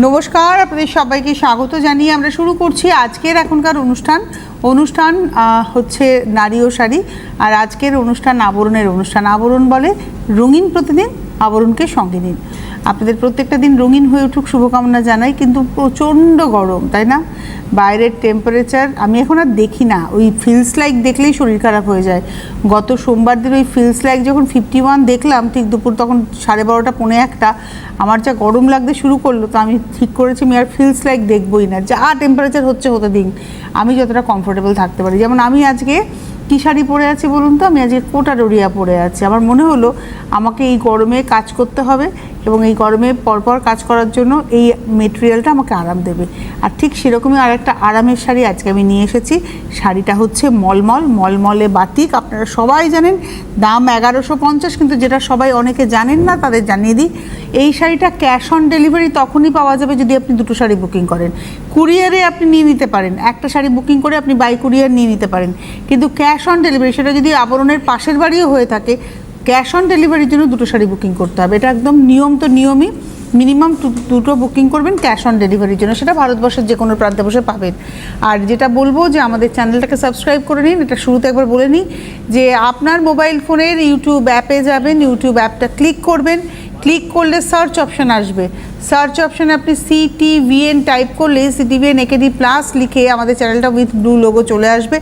নমস্কার, আপনাদের সবাইকে স্বাগত জানিয়ে আমরা শুরু করছি আজকের এখনকার অনুষ্ঠান হচ্ছে নারী ও শাড়ি। আর আজকের অনুষ্ঠান আবরণের অনুষ্ঠান। আবরণ বলে রঙিন প্রতিদিন, আবরণকে সঙ্গে নিন। আপনাদের প্রত্যেকটা দিন রঙিন হয়ে উঠুক শুভকামনা জানাই। কিন্তু প্রচণ্ড গরম, তাই না? বাইরের টেম্পারেচার আমি এখন আর দেখি না, ওই ফিলস লাইক দেখলেই শরীর খারাপ হয়ে যায়। গত সোমবার দিন ওই ফিলস লাইক যখন 51 দেখলাম ঠিক দুপুর তখন 12:30 পৌনে 1টা, আমার যা গরম লাগতে শুরু করলো, তো আমি ঠিক করেছি আমি আর ফিলস লাইক দেখবই না, যা টেম্পারেচার হচ্ছে হতে দিন, আমি যতটা কমফোর্টেবল থাকতে পারি। যেমন আমি আজকে কী শাড়ি পরে আছি বলুন তো? আমি আজকে কোটা ডোরিয়া পরে আছি। আমার মনে হলো আমাকে এই গরমে কাজ করতে হবে এবং এই গরমে পরপর কাজ করার জন্য এই মেটেরিয়ালটা আমাকে আরাম দেবে। আর ঠিক সেরকমই আরেকটা আরামের শাড়ি আজকে আমি নিয়ে এসেছি। শাড়িটা হচ্ছে মলমলে বাটিক। আপনারা সবাই জানেন দাম 1150, কিন্তু যেটা সবাই অনেকে জানেন না তাদের জানিয়ে দিই, এই শাড়িটা ক্যাশ অন ডেলিভারি তখনই পাওয়া যাবে যদি আপনি দুটো শাড়ি বুকিং করেন। কুরিয়ারে আপনি নিয়ে নিতে পারেন, একটা শাড়ি বুকিং করে আপনি বাই কুরিয়ার নিয়ে নিতে পারেন, কিন্তু ক্যাশ অন ডেলিভারি, সেটা যদি আবরণের পাশের বাড়িও হয়ে থাকে, ক্যাশ অন ডেলিভারির জন্য দুটো শাড়ি বুকিং করতে হবে। এটা একদম নিয়ম, তো নিয়মই মিনিমাম দুটো বুকিং করবেন ক্যাশ অন ডেলিভারির জন্য, সেটা ভারতবর্ষের যে কোনো প্রান্তে বসে পাবেন। আর যেটা বলবো যে আমাদের চ্যানেলটাকে সাবস্ক্রাইব করে নিন। এটা শুরুতে একবার বলে নিই যে আপনার মোবাইল ফোনের ইউটিউব অ্যাপে যাবেন, ইউটিউব অ্যাপটা ক্লিক করবেন, ক্লিক করলে সার্চ অপশান আসবে। সার্চ অপশানে আপনি CTVN টাইপ করলে CTVN AKD প্লাস লিখে আমাদের চ্যানেলটা উইথ ব্লু লোগো চলে আসবে।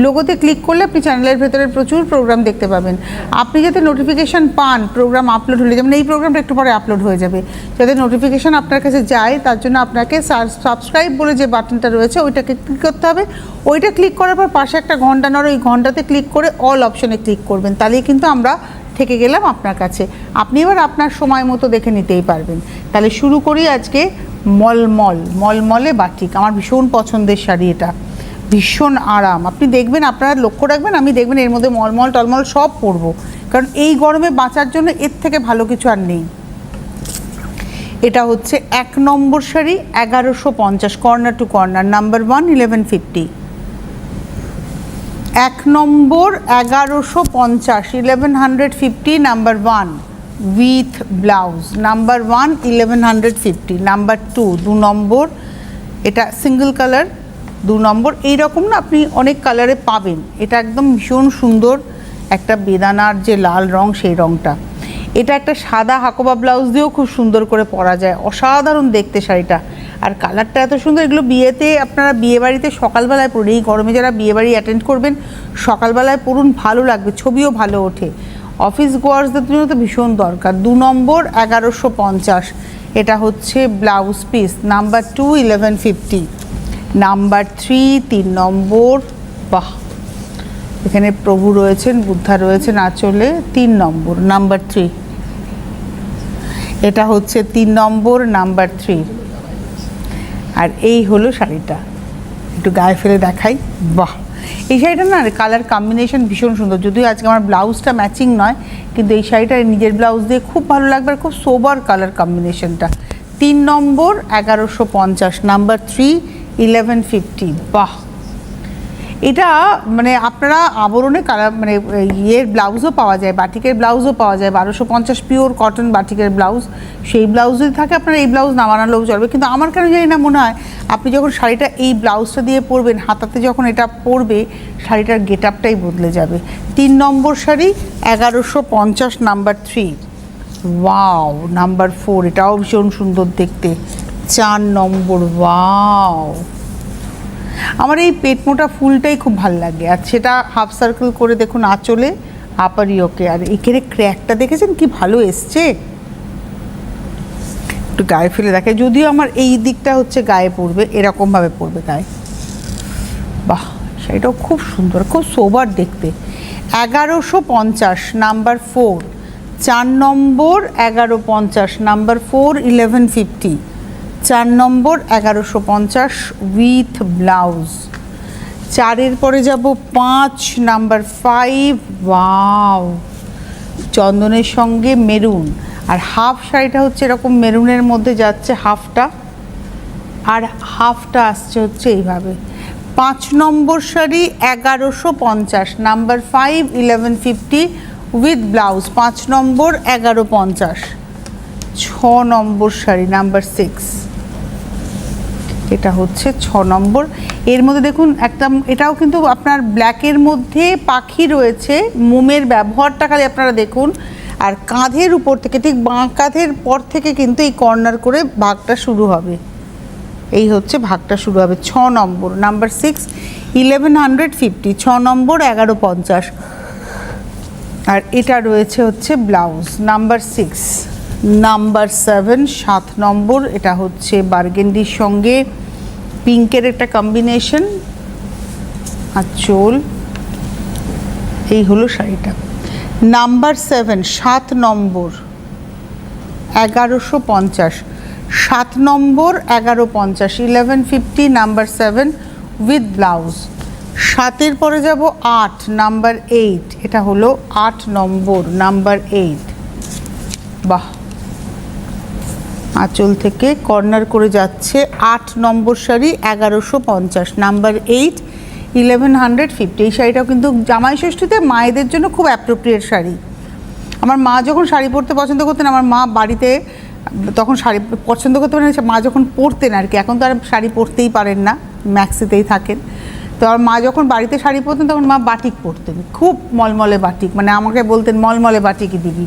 লোগোতে ক্লিক করলে আপনি চ্যানেলের ভেতরে প্রচুর প্রোগ্রাম দেখতে পাবেন। আপনি যাতে নোটিফিকেশান পান প্রোগ্রাম আপলোড হলে, যেমন এই প্রোগ্রামটা একটু পরে আপলোড হয়ে যাবে, যাতে নোটিফিকেশান আপনার কাছে যায় তার জন্য আপনাকে সাবস্ক্রাইব বলে যে বাটনটা রয়েছে ওইটাকে ক্লিক করতে হবে। ওইটা ক্লিক করার পর পাশে একটা ঘন্টা নড়ে, ওই ঘন্টাতে ক্লিক করে অল অপশানে ক্লিক করবেন, তাহলেই কিন্তু আমরা থেকে গেলাম আপনার কাছে। আপনি এবার আপনার সময় মতো দেখে নিতেই পারবেন। তাহলে শুরু করি আজকে মলমলে বাটিক। আমার ভীষণ পছন্দের শাড়ি, এটা ভীষণ আরাম। আপনি দেখবেন, আপনারা লক্ষ্য রাখবেন, আমি দেখবেন এর মধ্যে মলমল টলমল সব পরবো, কারণ এই গরমে বাঁচার জন্য এর থেকে ভালো কিছু আর নেই। এটা হচ্ছে 1 নম্বর sari, 1150, corner to corner, number 1, 1150। 1 নম্বর 1150, 1150, number 1 with blouse, number 1 1150, number 2 2 নম্বর, এটা সিঙ্গেল কালার 2 নম্বর। এইরকম না আপনি অনেক কালারে পাবেন। এটা একদম ভীষণ সুন্দর একটা বেদানার যে লাল রং, সেই রংটা। এটা একটা সাদা হাকোবা ব্লাউজ দিয়েও খুব সুন্দর করে পরা যায়, অসাধারণ দেখতে শাড়িটা। আর কালারটা এত সুন্দর, এগুলো বিয়েতে, আপনারা বিয়েবাড়িতে সকালবেলায় পরুন, এই গরমে যারা বিয়েবাড়ি অ্যাটেন্ড করবেন সকালবেলায় পরুন, ভালো লাগবে, ছবিও ভালো ওঠে। অফিস গোয়ার্সদের জন্য তো ভীষণ দরকার। 2 নম্বর 1150, এটা হচ্ছে ব্লাউজ পিস, নাম্বার 2 1150, নাম্বার 3 3 নম্বর। বাহ, এখানে প্রভু রয়েছেন, বুদ্ধা রয়েছেন আঁচলে, 3 নম্বর, নাম্বার 3। এটা হচ্ছে 3 নম্বর, নাম্বার 3। আর এই হলো শাড়িটা, একটু গায়ে ফেলে দেখাই। বাহ, এই শাড়িটা না কালার কম্বিনেশন ভীষণ সুন্দর, যদিও আজকে আমার ব্লাউজটা ম্যাচিং নয়, কিন্তু এই শাড়িটা নিজের ব্লাউজ দিয়ে খুব ভালো লাগবে, আর খুব সোবার কালার কম্বিনেশনটা। 3 নম্বর 1150, নাম্বার 3 1150। বাহ, এটা মানে আপনারা আবরণে কালার, মানে ইয়ের ব্লাউজও পাওয়া যায়, বাটিকের ব্লাউজও পাওয়া যায়, 1250 পিওর কটন বাটিকের ব্লাউজ। সেই ব্লাউজ যদি থাকে আপনারা এই ব্লাউজ না বানালেও চলবে, কিন্তু আমার কেন জানি না মনে হয় আপনি যখন শাড়িটা এই ব্লাউজটা দিয়ে পরবেন, হাতাতে যখন এটা পরবে, শাড়িটার গেট আপটাই বদলে যাবে। 3 নম্বর শাড়ি 1150, নাম্বার 3। ওয়াও, নাম্বার 4, এটাও ভীষণ সুন্দর দেখতে। 4 নম্বর, ওয়াও, আমার এই পেট মোটা ফুলটাই খুব ভালো লাগে, আর সেটা হাফ সার্কেল করে দেখুন আঁচলে, আপারি ওকে। আর এখানে ক্র্যাকটা দেখেছেন কি ভালো এসছে, একটু গায়ে ফেলে দেখে, যদিও আমার এই দিকটা হচ্ছে গায়ে পড়বে, এরকমভাবে পড়বে গায়ে। বাহ, সেটাও খুব সুন্দর, খুব সোবার দেখতে। 1150, নাম্বার 4, 4 নম্বর 1150, নাম্বার 4 1150, 4 নম্বর 1150 উইথ ব্লাউজ। 4-এর পরে যাব 5, নাম্বার 5। ওয়াও, চন্দনের সঙ্গে মেরুন, আর হাফ শাড়িটা হচ্ছে এরকম মেরুনের মধ্যে যাচ্ছে হাফটা, আর হাফটা আসছে হচ্ছে এইভাবে। 5 নম্বর শাড়ি 1150, নাম্বার 5 1150 উইথ ব্লাউজ, 5 নম্বর 1150। 6 নম্বর শাড়ি, নাম্বার 6। এটা হচ্ছে 6 নম্বর। এর মধ্যে দেখুন একটা, এটাও কিন্তু আপনার ব্ল্যাকের মধ্যে পাখি রয়েছে, মোমের ব্যবহারটা খালি আপনারা দেখুন। আর কাঁধের উপর থেকে ঠিক বাঁ কাঁধের পর থেকে কিন্তু এই কর্নার করে ভাগটা শুরু হবে, এই হচ্ছে ভাগটা শুরু হবে। 6 নম্বর, নাম্বার 6, 1150, 6 নম্বর 1150। আর এটা রয়েছে হচ্ছে ব্লাউজ, নাম্বার 6। নাম্বার 7, 7 নম্বর, এটা হচ্ছে বার্গেন্ডির সঙ্গে পিঙ্কের একটা কম্বিনেশন, আঁচল, এই হলো শাড়িটা। নাম্বার 7, 7 নম্বর 1150, 7 নম্বর 1150, 1150, নাম্বার 7 উইথ ব্লাউজ। 7-এর পরে যাব 8, নাম্বার 8, এটা হলো 8 নম্বর, নাম্বার 8। বাহ, আঁচল থেকে কর্নার করে যাচ্ছে 8 নম্বর শাড়ি, 1150, নাম্বার 8, 1150। এই শাড়িটাও কিন্তু জামাই ষষ্ঠীতে মায়েদের জন্য খুব অ্যাপ্রোপ্রিয়েট শাড়ি। আমার মা যখন শাড়ি পরতে পছন্দ করতেন, আমার মা বাড়িতে তখন শাড়ি পছন্দ করতে পারেন, মা যখন পরতেন আর কি, এখন তো আর শাড়ি পরতেই পারেন না, ম্যাক্সিতেই থাকেন। তো আমার মা যখন বাড়িতে শাড়ি পরতেন তখন মা বাটিক পরতেন, খুব মলমলে বাটিক, মানে আমাকে বলতেন মলমলে বাটিকই দিবি,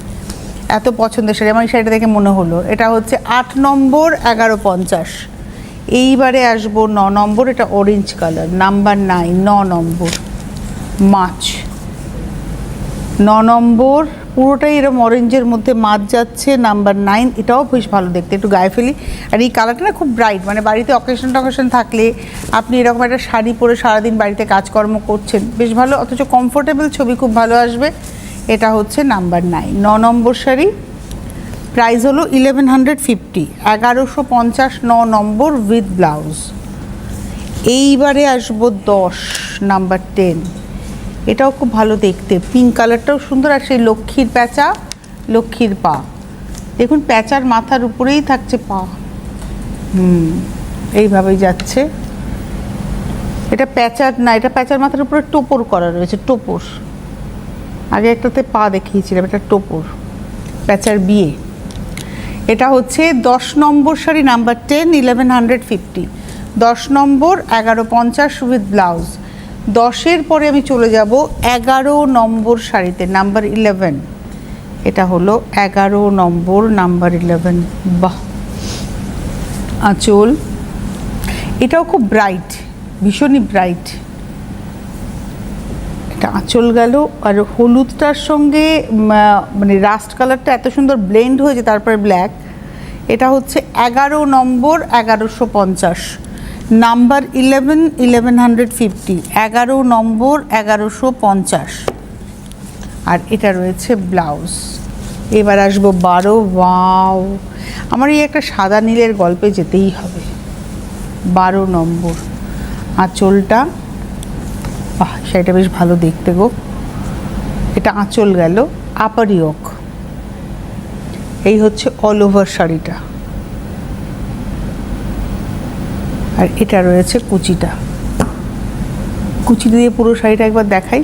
এত পছন্দের শাড়ি। আমার এই শাড়িটা দেখে মনে হলো। এটা হচ্ছে 8 নম্বর 1150। এইবারে আসবো 9 নম্বর, এটা অরেঞ্জ কালার, নাম্বার 9, 9 নম্বর মাছ। 9 নম্বর পুরোটাই এরকম অরেঞ্জের মধ্যে মাছ যাচ্ছে, নাম্বার 9। এটাও বেশ ভালো দেখতে, একটু গায়ে ফেলি। আর এই কালারটা না খুব ব্রাইট, মানে বাড়িতে অকেশন টকেশন থাকলে আপনি এরকম একটা শাড়ি পরে সারাদিন বাড়িতে কাজকর্ম করছেন, বেশ ভালো, অথচ কমফোর্টেবল, ছবি খুব ভালো আসবে। এটা হচ্ছে নাম্বার 9, 9 নম্বর শাড়ি। প্রাইস হলো 1150, 1150, 9 নম্বর উইথ ব্লাউজ। এইবারে আসবো 10, নাম্বার 10। এটাও খুব ভালো দেখতে, পিঙ্ক কালারটাও সুন্দর। আর সেই লক্ষ্মীর প্যাঁচা, লক্ষ্মীর পা, দেখুন প্যাঁচার মাথার উপরেই থাকছে পা, এইভাবেই যাচ্ছে। এটা প্যাঁচার না, এটা প্যাঁচার মাথার উপরে টোপর করা রয়েছে, টোপর। আগে একটাতে পা দেখিয়েছিলাম, এটা টোপর, প্যাঁচার বিয়ে। এটা হচ্ছে 10 নম্বর শাড়ি, নাম্বার 10, 1150, 10 নম্বর 1150 উইথ ব্লাউজ। 10-এর পরে আমি চলে যাব 11 নম্বর শাড়িতে, নাম্বার 11। এটা হলো 11 নম্বর, নাম্বার 11। বাহ, আঁচল, এটাও খুব ব্রাইট, ভীষণই ব্রাইট। এটা আঁচল গেল। আর হলুদটার সঙ্গে মানে রাস্ট কালারটা এত সুন্দর ব্লেন্ড হয়েছে, তারপরে ব্ল্যাক। এটা হচ্ছে 11 নম্বর 1150, নাম্বার 11, 1150, 11 নম্বর 1150। আর এটা রয়েছে ব্লাউজ। এবার আসবো 12। ওয়াও, আমার এই একটা সাদা নীলের গল্পে যেতেই হবে। 12 নম্বর আঁচলটা, বাহ, সেটা বেশ ভালো দেখতে গো। এটা আঁচল গেল, আপার ইয়োক। এই হচ্ছে অল ওভার শাড়িটা। আর এটা রয়েছে কুচিটা, কুচি দিয়ে পুরো শাড়িটা একবার দেখাই।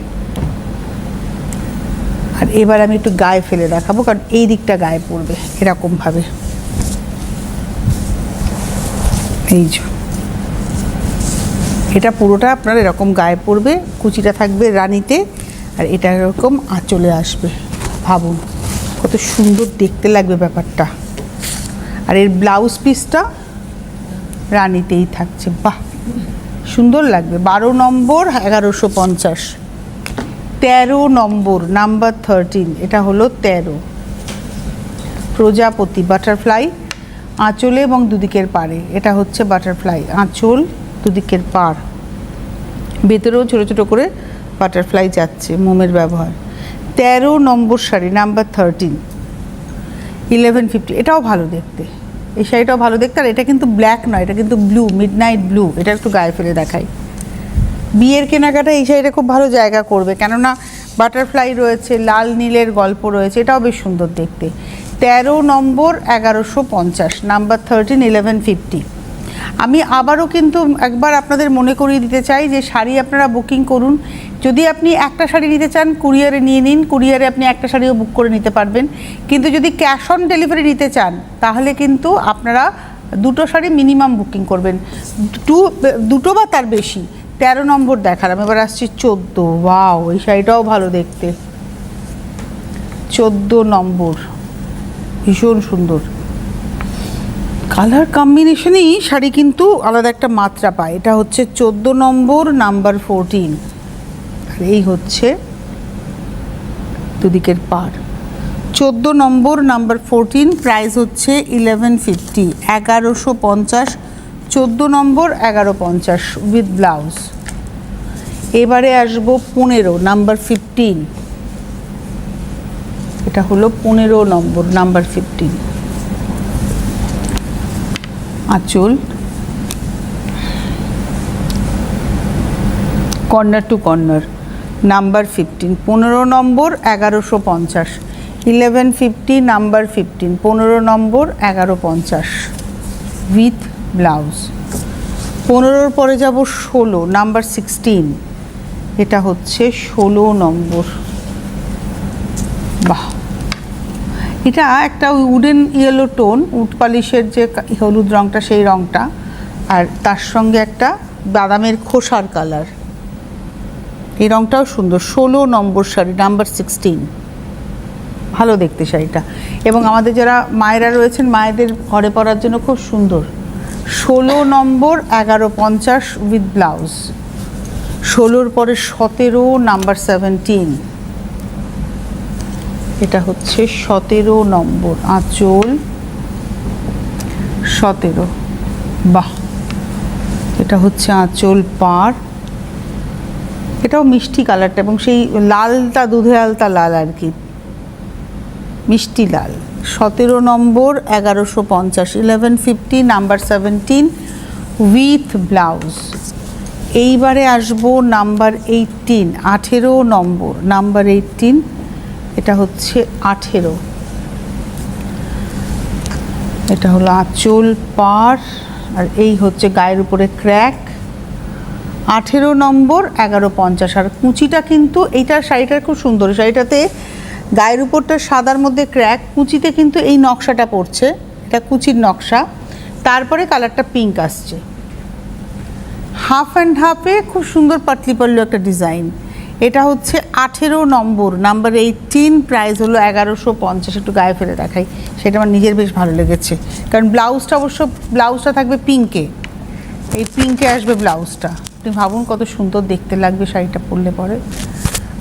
আর এবার আমি একটু গায়ে ফেলে দেখাবো, কারণ এই দিকটা গায়ে পড়বে এরকমভাবে। এই যে এটা পুরোটা আপনার এরকম গায়ে পড়বে, কুচিটা থাকবে রানিতে, আর এটা এরকম আঁচলে আসবে। ভাবুন কত সুন্দর দেখতে লাগবে ব্যাপারটা। আর এর ব্লাউজ পিসটা রানিতেই থাকছে, বাহ, সুন্দর লাগবে। 12 নম্বর 1150, 13 নম্বর, নাম্বার 13, এটা হলো 13, প্রজাপতি, বাটারফ্লাই, আঁচলে এবং দুদিকের পাড়ে। এটা হচ্ছে বাটারফ্লাই, আঁচল, দুদিকের পাড়, ভেতরেও ছোটো ছোটো করে বাটারফ্লাই যাচ্ছে, মোমের ব্যবহার। 13 নম্বর শাড়ি, নাম্বার 13, 1150। এটাও ভালো দেখতে, এই শাড়িটাও ভালো দেখতে। আর এটা কিন্তু ব্ল্যাক নয়, এটা কিন্তু ব্লু, মিডনাইট ব্লু। এটা একটু গায়ে ফেলে দেখাই। বিয়ের কেনাকাটা এই শাড়িটা খুব ভালো জায়গা করবে, কেননা বাটারফ্লাই রয়েছে, লাল নীলের গল্প রয়েছে, এটাও বেশ সুন্দর দেখতে। 13 নম্বর 1150, নাম্বার 13, 1150। আমি আবারও কিন্তু একবার আপনাদের মনে করিয়ে দিতে চাই যে শাড়ি আপনারা বুকিং করুন। যদি আপনি একটা শাড়ি নিতে চান কুরিয়ারে নিয়ে নিন, কুরিয়ারে আপনি একটা শাড়িও বুক করে নিতে পারবেন। কিন্তু যদি ক্যাশ অন ডেলিভারি নিতে চান তাহলে কিন্তু আপনারা দুটো শাড়ি মিনিমাম বুকিং করবেন, দুটো বা তার বেশি। 13 নম্বর দেখালাম, এবার আসছি 14। ওয়াও, এই শাড়িটাও ভালো দেখতে। 14 নম্বর ভীষণ সুন্দর কালার কম্বিনেশনেই শাড়ি কিন্তু আলাদা একটা মাত্রা পায়। এটা হচ্ছে 14 নম্বর নাম্বার 14, আর এই হচ্ছে দুদিকের পাড়। 14 নম্বর নাম্বার 14, প্রাইস হচ্ছে 1150, 1150। 14 নম্বর 1150 উইথ ব্লাউজ। এবারে আসবো 15 নাম্বার 15, এটা হলো 15 নম্বর নাম্বার 15। আঁচল কর্নার টু কর্নার নাম্বার 15, 15 নম্বর 1150, 1150 নাম্বার 15, 15 নম্বর 1150 উইথ ব্লাউজ। 15-র পরে যাব 16 নাম্বার 16, এটা হচ্ছে 16 নম্বর। বাহ, এটা একটা উডেন ইয়েলো টোন, উড পালিশের যে হলুদ রঙটা সেই রঙটা, আর তার সঙ্গে একটা বাদামের খোসার কালার, এই রঙটাও সুন্দর। 16 নম্বর শাড়ি নাম্বার 16, ভালো দেখতে শাড়িটা। এবং আমাদের যারা মায়েরা রয়েছেন মায়েদের ঘরে পরার জন্য খুব সুন্দর। 16 নম্বর 1150 উইথ ব্লাউজ। 16-র পরে 17 নাম্বার 17, এটা হচ্ছে 17 নম্বর আঁচল। 17, বাহ, এটা হচ্ছে আঁচল পাড়। এটাও মিষ্টি কালারটা, এবং সেই লালটা দুধে আলতা লাল আর কি, মিষ্টি লাল। 17 নম্বর 1150, 1150 নাম্বার 17 উইথ ব্লাউজ। এইবারে আসবো নাম্বার 18, 18 নম্বর নাম্বার 18, এটা হচ্ছে 18, এটা হলো আঁচল পাড়, আর এই হচ্ছে গায়ের উপরে ক্র্যাক। 18 নম্বর 1150। আর কুচিটা কিন্তু এইটার শাড়িটা খুব সুন্দর, শাড়িটাতে গায়ের উপরটা সাদার মধ্যে ক্র্যাক, কুচিতে কিন্তু এই নকশাটা পড়ছে, এটা কুচির নকশা, তারপরে কালারটা পিঙ্ক আসছে। হাফ অ্যান্ড হাফে খুব সুন্দর পাতলি পাল্লু একটা ডিজাইন। এটা হচ্ছে 18 নম্বর নাম্বার 18, প্রাইস হলো 1150। একটু গায়ে ফেলে দেখাই, সেটা আমার নিজের বেশ ভালো লেগেছে, কারণ ব্লাউজটা অবশ্য ব্লাউজটা থাকবে পিঙ্কে, এই পিঙ্কে আসবে ব্লাউজটা। আপনি ভাবুন কত সুন্দর দেখতে লাগবে শাড়িটা পরলে পরে।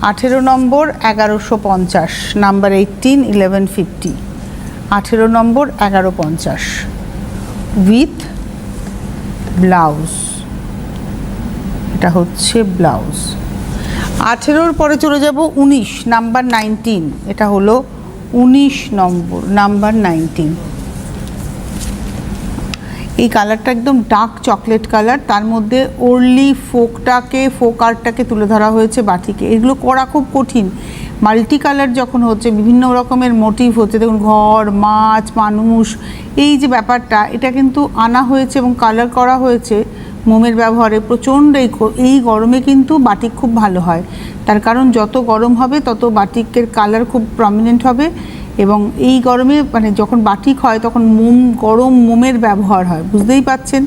18 নম্বর 1150 নাম্বার 18, 1150, 18 নম্বর 1150 উইথ ব্লাউজ, এটা হচ্ছে ব্লাউজ। 18-র পরে চলে যাব 19 নাম্বার 19, এটা হলো 19 নম্বর নাম্বার 19। এই কালারটা একদম ডার্ক চকলেট কালার, তার মধ্যে ওরলি ফোক আর্টটাকে তুলে ধরা হয়েছে বাটিকে। এগুলো করা খুব কঠিন, মাল্টি কালার যখন হচ্ছে, বিভিন্ন রকমের মোটিভ হচ্ছে, দেখুন ঘর, মাছ, মানুষ, এই যে ব্যাপারটা, এটা কিন্তু আনা হয়েছে এবং কালার করা হয়েছে মোমের ব্যবহারে। প্রচণ্ড এই গরমে কিন্তু বাটিক খুব ভালো হয়, তার কারণ যত গরম হবে তত বাটিকের কালার খুব প্রমিনেন্ট হবে। এবং এই গরমে মানে যখন বাটিক হয় তখন গরম মোমের ব্যবহার হয়, বুঝতেই পাচ্ছেন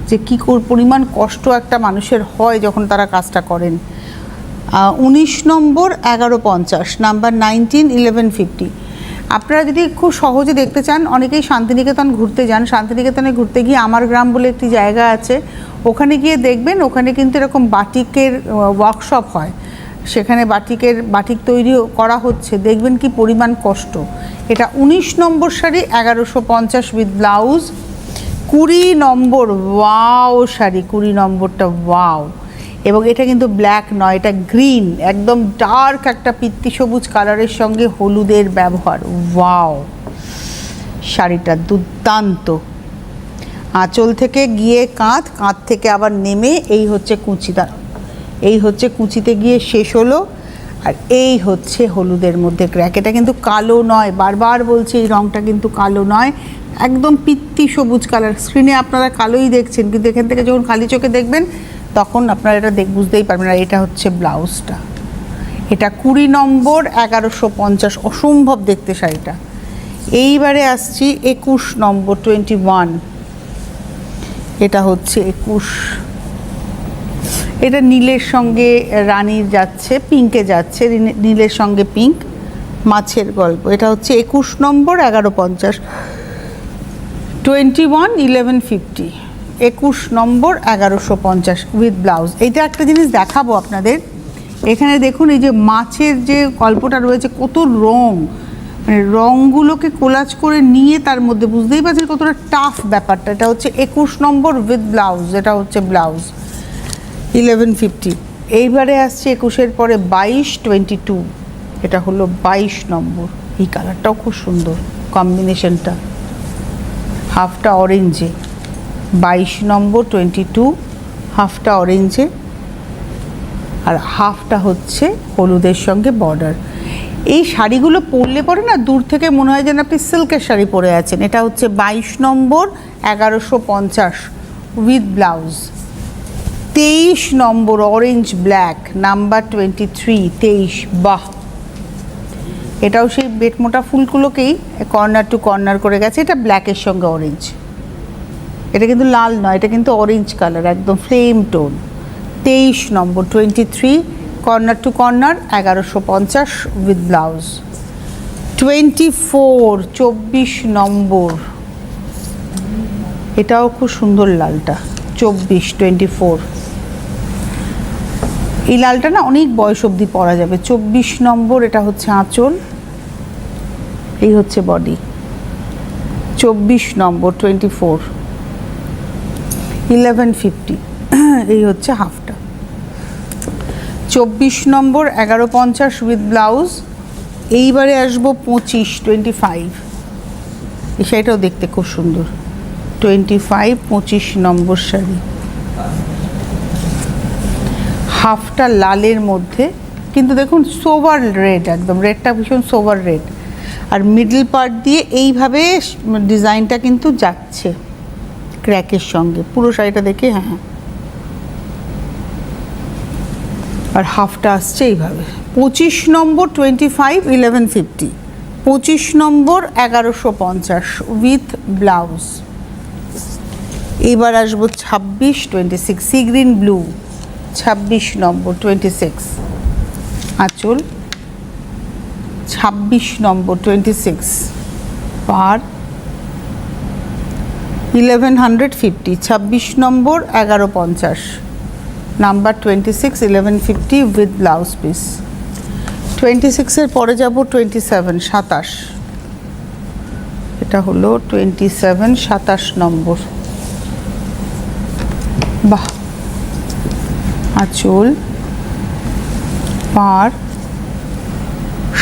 যে কী পরিমাণ কষ্ট একটা মানুষের হয় যখন তারা কাজটা করেন। 19 নম্বর 1150 নাম্বার 19, 1150। আপনারা যদি খুব সহজে দেখতে চান, অনেকেই শান্তিনিকেতন ঘুরতে যান, শান্তিনিকেতনে ঘুরতে গিয়ে আমার গ্রাম বলে একটি জায়গা আছে, ওখানে গিয়ে দেখবেন ওখানে কিন্তু এরকম বাটিকের ওয়ার্কশপ হয়, সেখানে বাটিক তৈরি করা হচ্ছে, দেখবেন কি পরিমাণ কষ্ট। এটা 19 নম্বর শাড়ি 1150 উইথ ব্লাউজ। 20 নম্বর ওয়াও শাড়ি, 20 নম্বরটা ওয়াও, এবং এটা কিন্তু ব্ল্যাক নয়, এটা গ্রিন, একদম ডার্ক একটা পিত্তি সবুজ কালারের সঙ্গে হলুদের ব্যবহার। ওয়াও, শাড়িটা দুর্দান্ত। আঁচল থেকে গিয়ে কাঁধ থেকে আবার নেমে এই হচ্ছে কুচিটা, এই হচ্ছে কুচিতে গিয়ে শেষ হলো, আর এই হচ্ছে হলুদের মধ্যে ক্র্যাক। এটা কিন্তু কালো নয়, বারবার বলছি এই রঙটা কিন্তু কালো নয়, একদম পিত্তি সবুজ কালার। স্ক্রিনে আপনারা কালোই দেখছেন, কিন্তু এখান থেকে যখন খালি চোখে দেখবেন তখন আপনারা এটা বুঝতেই পারবেন। আর এটা হচ্ছে ব্লাউজটা, এটা 20 নম্বর 1150, অসম্ভব দেখতে শাড়িটা। এইবারে আসছি 21 নম্বর 21, এটা হচ্ছে 21, এটা নীলের সঙ্গে রানীর যাচ্ছে, পিঙ্কে যাচ্ছে, নীলের সঙ্গে পিঙ্ক, মাছের গল্প। এটা হচ্ছে 21 নম্বর 1150, 21 1150, 21 নম্বর 1150 উইথ ব্লাউজ। এইটা একটা জিনিস দেখাবো আপনাদের, এখানে দেখুন এই যে মাছের যে গল্পটা রয়েছে, কত রং, মানে রঙগুলোকে কোলাজ করে নিয়ে তার মধ্যে বুঝতেই পারছেন কতটা টাফ ব্যাপারটা। এটা হচ্ছে 21 নম্বর উইথ ব্লাউজ, এটা হচ্ছে ব্লাউজ 1150। এইবারে আসছে 21-এর পরে 22 22, এটা হলো 22 নম্বর। এই কালারটাও খুব সুন্দর কম্বিনেশনটা, হাফটা অরেঞ্জে, 22 নম্বর 22, হাফটা অরেঞ্জে আর হাফটা হচ্ছে হলুদের সঙ্গে বর্ডার। এই শাড়িগুলো পরলে পরে না দূর থেকে মনে হয় যেন আপনি সিল্কের শাড়ি পরে আছেন। এটা হচ্ছে 22 নম্বর 1150 with blouse. 23 number orange black, number 23, 23, বাহ, এটাও সেই বেটমোটা ফুলগুলোকেই কর্নার টু কর্নার করে গেছে। এটা ব্ল্যাকের সঙ্গে অরেঞ্জ, এটা কিন্তু লাল নয়, এটা কিন্তু অরেঞ্জ কালার, একদম flame tone. 23 number 23, corner to corner 1150 with blouse. 24 24 নম্বর, এটাও খুব সুন্দর লালটা, 24 24, এই লালটা না অনেক বয়স অবধি পরা যাবে। 24 নম্বর, এটা হচ্ছে আঁচল, এই হচ্ছে বডি। 24 নম্বর 24, 1150, এই হচ্ছে হাফটা। 24 নম্বর 1150 উইথ ব্লাউজ। এইবারে আসবো 25 25, এই শাড়িটাও দেখতে খুব সুন্দর, 25 25 নম্বর শাড়ি, হাফটা লালের মধ্যে, কিন্তু দেখুন সোভার রেড, একদম রেডটা ভীষণ সোভার রেড, আর মিডল পার্ট দিয়ে এইভাবে ডিজাইনটা কিন্তু যাচ্ছে ক্র্যাকের সঙ্গে, পুরো শাড়িটা দেখে, হ্যাঁ, আর হাফটা আসছে এইভাবে। 25 নম্বর 25 1150, 25 নম্বর 1150 উইথ ব্লাউজ। এবার আসবো 26 26, সি গ্রিন ব্লু, 26 নম্বর 26, আঁচল, 26 নম্বর 26, পার 1150, 26 নম্বর 1150, নাম্বার 26 1150 উইথ ব্লাউজ পিস। 26-এর পরে যাব 27 27, এটা হলো 27 27 নম্বর, বাহ, আঁচল, পার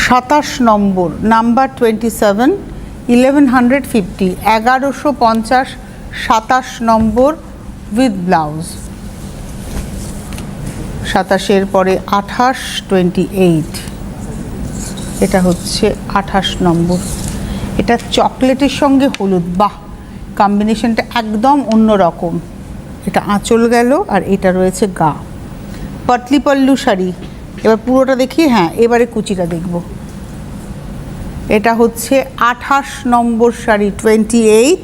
27 নম্বর, নাম্বার 27 1150, 1150 27 নম্বর উইথ ব্লাউজ। 27-এর পরে 28 28, এটা হচ্ছে 28 নম্বর, এটা চকলেটের সঙ্গে হলুদ, বাহ, কম্বিনেশনটা একদম অন্য রকম। এটা আঁচল গেল আর এটা রয়েছে গা, পাতলি পল্লু শাড়ি। এবার পুরোটা দেখি, হ্যাঁ, এবারে কুচিটা দেখব। এটা হচ্ছে 28 নম্বর শাড়ি, 28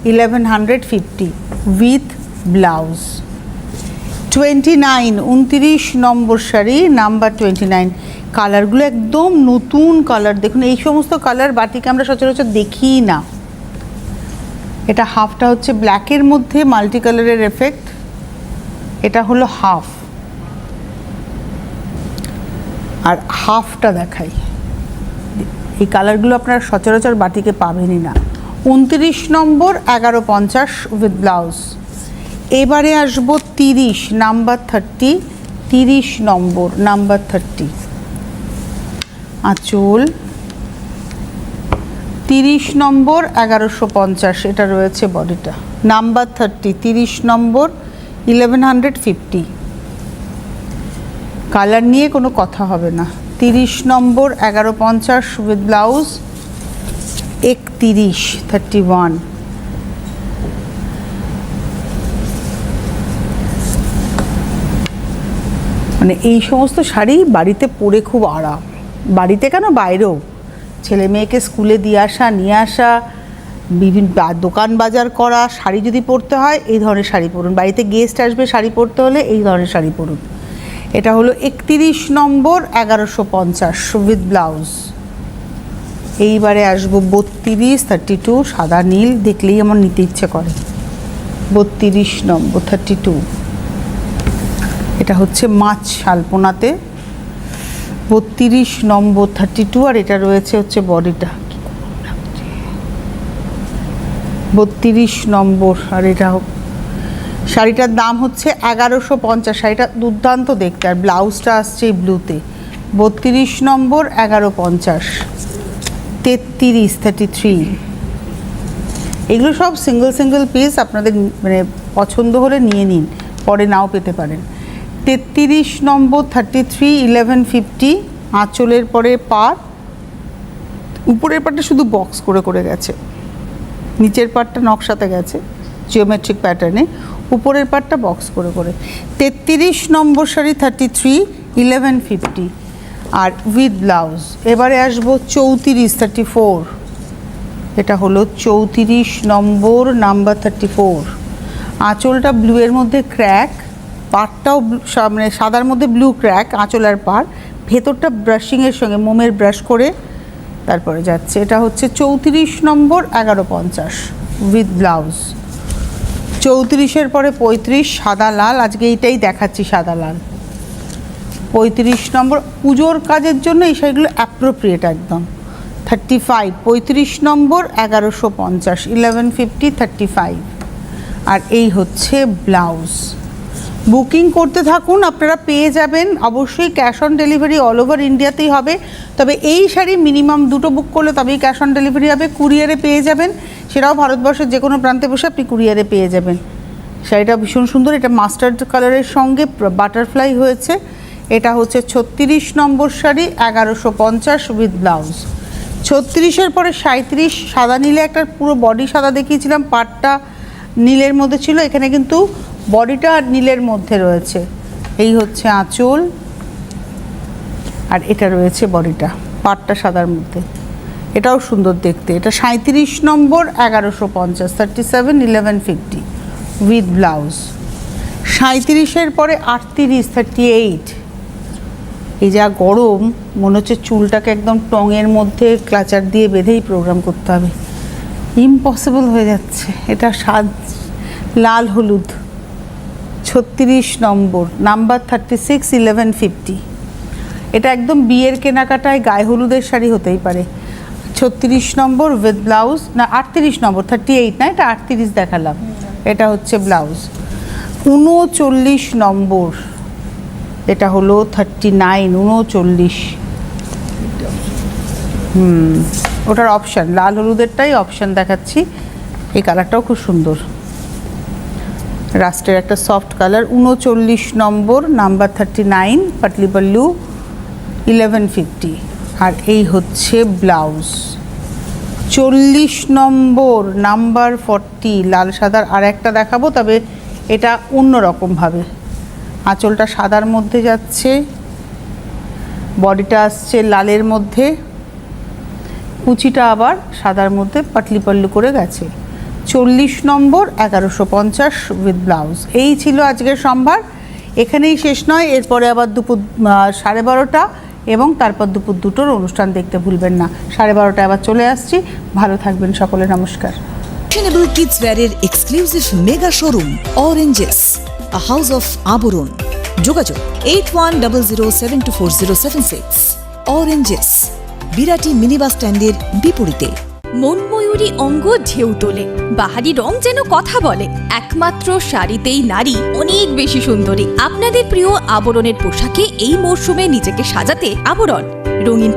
1150 উইথ ব্লাউজ। 29 29 নম্বর শাড়ি, নাম্বার 29, কালারগুলো একদম নতুন কালার, দেখুন এই সমস্ত কালার বাটিকে আমরা সচরাচর দেখি না। এটা হাফটা হচ্ছে ব্ল্যাকের মধ্যে মাল্টি কালারের এফেক্ট, এটা হলো হাফ, আর হাফটা দেখাই, এই কালারগুলো আপনারা সচরাচর বাটিকে পাবেনই না। 29 নম্বর 1150 উইথ ব্লাউজ। এবারে আসবো 30 নাম্বার 30, 30 নম্বর, নাম্বার 30, আঁচল, 30 নম্বর 1150, এটা রয়েছে বডিটা, নাম্বার 30, 30 নম্বর 1150, কালার নিয়ে কোনো কথা হবে না। 30 নম্বর 1150 উইথ ব্লাউজ। 31 31, মানে এই সমস্ত শাড়ি বাড়িতে পরে খুব আরাম, বাড়িতে কেন বাইরেও, ছেলে মেয়েকে স্কুলে দিয়ে আসা, নিয়ে আসা, বিভিন্ন দোকান বাজার করা, শাড়ি যদি পরতে হয় এই ধরনের শাড়ি পরুন। বাড়িতে গেস্ট আসবে, শাড়ি পরতে হলে এই ধরনের শাড়ি পরুন। এটা হলো 31 নম্বর, 1150 উইথ ব্লাউজ। এইবারে আসবো 32, 32 সাদা নীল, দেখলেই আমার নিতে ইচ্ছে করে। 32 নম্বর 32, এটা হচ্ছে মাছ আলপনাতে। 32 নম্বর 32, আর এটা রয়েছে হচ্ছে বডিটা 32 নম্বর, আর এটা শাড়িটার দাম হচ্ছে 1150। শাড়িটা দুর্দান্ত দেখতে, আর ব্লাউজটা আসছে এই ব্লুতে। 32 নম্বর 1150। 33, 33, এগুলো সব সিঙ্গেল সিঙ্গেল পিস, আপনাদের মানে পছন্দ হলে নিয়ে নিন, পরে নাও পেতে পারেন। 33 নম্বর 33, 1150। আঁচলের পরে পার, উপরের পাটটা শুধু বক্স করে করে গেছে, নিচের পাটটা নকশাতে গেছে জিওমেট্রিক প্যাটার্নে, উপরের পাটটা বক্স করে করে। 33 নম্বর শাড়ি 33, 1150, আর উইথ ব্লাউজ। এবারে আসবো 34, 34, এটা হলো 34 নম্বর, নাম্বার 34। আঁচলটা ব্লুয়ের মধ্যে ক্র্যাক, পাটটাও মানে সাদার মধ্যে ব্লু ক্র্যাক, আঁচল আর পার, ভেতরটা ব্রাশিংয়ের সঙ্গে মোমের ব্রাশ করে তারপরে যাচ্ছে। এটা হচ্ছে 34 নম্বর, 1150 উইথ ব্লাউজ। 34-এর পরে 35, সাদা লাল, আজকে এইটাই দেখাচ্ছি সাদা লাল। 35 নম্বর, পুজোর কাজের জন্য এই শাড়িগুলো অ্যাপ্রোপ্রিয়েট একদম। 35, 35 নম্বর, 1150, 1150, 35, আর এই হচ্ছে ব্লাউজ। বুকিং করতে থাকুন, আপনারা পেয়ে যাবেন। অবশ্যই cash on delivery all over ইন্ডিয়াতেই হবে, তবে এই শাড়ি মিনিমাম 2টো বুক করলে তবেই ক্যাশ অন ডেলিভারি হবে। কুরিয়ারে পেয়ে যাবেন, সেটাও ভারতবর্ষের যে কোনো প্রান্তে বসে আপনি কুরিয়ারে পেয়ে যাবেন। শাড়িটা ভীষণ সুন্দর, এটা মাস্টার্ড কালারের সঙ্গে বাটারফ্লাই হয়েছে। এটা হচ্ছে 36 নম্বর শাড়ি, 1150 উইথ ব্লাউজ। 36-এর পরে 37, সাদা নীলে একটা পুরো বডি সাদা দেখিয়েছিলাম, পাটটা নীলের মধ্যে ছিল, এখানে কিন্তু বডিটা নীলের মধ্যে রয়েছে। এই হচ্ছে আঁচল, আর এটা রয়েছে বডিটা, পাটটা সাদার মধ্যে, এটাও সুন্দর দেখতে। এটা 37 নম্বর, 1150, 37, 1150 উইথ ব্লাউজ। 37-এর পরে 38, 38, এই যা গরম, মনে হচ্ছে চুলটাকে একদম টঙের মধ্যে ক্লাচার দিয়ে বেঁধেই প্রোগ্রাম করতে হবে, ইম্পসিবল হয়ে যাচ্ছে। এটা লাল হলুদ, 36 নম্বর, নাম্বার 36, 1150, এটা একদম বিয়ের কেনাকাটায় গায়ে হলুদের শাড়ি হতেই পারে। 36 নম্বর উইথ ব্লাউজ, না 38 নম্বর 38 না, এটা 38 দেখালাম, এটা হচ্ছে ব্লাউজ। 39 নম্বর, এটা হলো 39, 39, ওটার অপশান, লাল হলুদেরটাই অপশান দেখাচ্ছি। এই কালারটাও খুব সুন্দর, রাস্টের একটা সফট কালার। 39 নম্বর, নাম্বার 39, পাটলি পাল্লু, 1150, আর এই হচ্ছে ব্লাউজ। 40 নম্বর, নাম্বার 40, লাল সাদার আর একটা দেখাবো, তবে এটা অন্যরকমভাবে। আঁচলটা সাদার মধ্যে যাচ্ছে, বডিটা আসছে লালের মধ্যে, কুচিটা আবার সাদার মধ্যে পাটলি পাল্লু করে গেছে। 40 নম্বর, 1150 উইথ ব্লাউজ। এই ছিল আজকের সম্ভার, এখানেই শেষ নয়, এরপরে আবার দুপুর 12:30 এবং তারপর দুপুর 2টোর অনুষ্ঠান দেখতে ভুলবেন না। 12:30 আবার চলে আসছি, ভালো থাকবেন সকলে, নমস্কার। ফ্যাশনেবল কিডস ওয়্যারের exclusive mega showroom Oranges, a house of আবরণ। যোগাযোগ 8100724076। অরেঞ্জেস, বিরাটি মিনি বাস স্ট্যান্ডের বিপরীতে। মনময়ূরী অঙ্গ ঢেউ তোলে, বাহারি রং যেন কথা বলে। একমাত্র শাড়িতেই নারী অনেক বেশি সুন্দরী। আপনাদের প্রিয় আবরণের পোশাকে এই মরশুমে নিজেকে সাজাতে আবরণ রঙিন